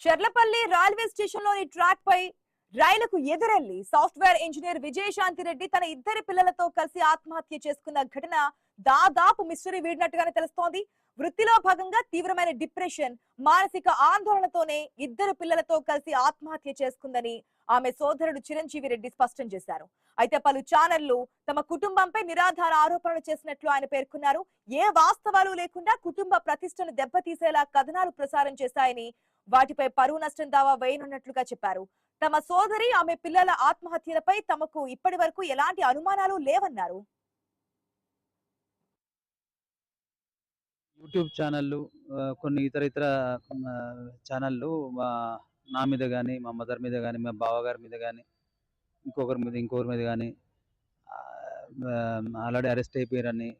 Cherlapally railway station లోని track పై రైలుకు ఎదురెళ్లి software engineer Vijayashanti Reddy తన ఇద్దరి పిల్లలతో కలిసి ఆత్మహత్య చేసుకున్న ఘటన దాదాపు మిస్టరీ వీడినట్టుగానే తెలుస్తోంది. వృత్తిలో భాగంగా తీవ్రమైన డిప్రెషన్, మానసిక ఆందోళనతోనే ఇద్దరు పిల్లలతో కలిసి ఆత్మహత్య చేసుకుందని ఆమె సోదరుడు చిరంజీవి రెడ్డి స్పష్టం చేశారు. అయితే పలు ఛానళ్లు తమ కుటుంబంపై నిరాధార ఆరోపణలు చేసినట్లు ఆయన పేర్కొన్నారు. ఏ వాస్తవాలు లేకుండా కుటుంబ ప్రతిష్టను దెబ్బతీసేలా కథనాలు ప్రసారం చేశాయని, వాటిపై పరువు నష్టం దావా వేయనున్నట్లుగా చెప్పారు. తమ సోదరి, ఆమె పిల్లల ఆత్మహత్యలపై తమకు ఇప్పటి వరకు ఎలాంటి అనుమానాలు లేవన్నారు. యూట్యూబ్ ఛానళ్ళు, కొన్ని ఇతర ఛానళ్ళు నా మీద కానీ, మా మదర్ మీద కానీ, మా బావగారి మీద కానీ, ఇంకొకరి మీద కానీ ఆల్రెడీ అరెస్ట్ అయిపోయారని,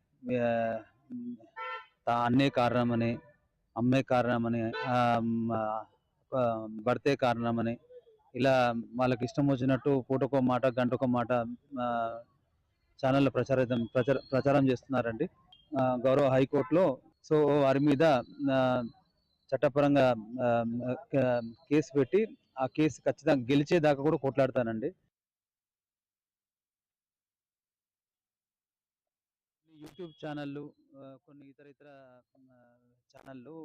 అన్నే కారణమని, అమ్మే కారణమని, భర్తే కారణమని, ఇలా వాళ్ళకి ఇష్టం వచ్చినట్టు పూటకో మాట గంటకో మాట ఛానల్లో ప్రచారం చేస్తున్నారండి. గౌరవ హైకోర్టులో సో వారి మీద చట్టపరంగా కేసు పెట్టి ఆ కేసు ఖచ్చితంగా గెలిచేదాకా కూడా కొట్లాడతానండి. యూట్యూబ్ ఛానళ్ళు, కొన్ని ఇతర ఛానళ్ళు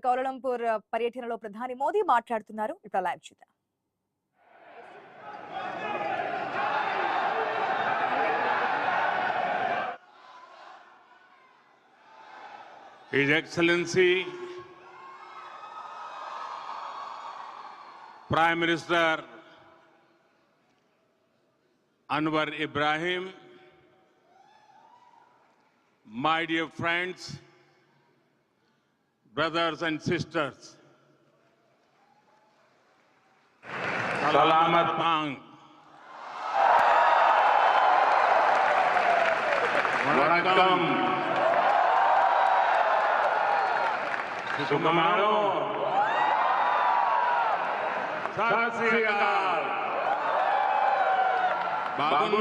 కౌలాలంపూర్ పర్యటనలో ప్రధాని మోదీ మాట్లాడుతున్నారు. ఇప్పుడు లైవ్ చూద్దాం. His Excellency Prime Minister Anwar Ibrahim, my dear friends, brothers and sisters, Salamat Pang. Vanakkam. Sukamaro. Sat Sri Akal.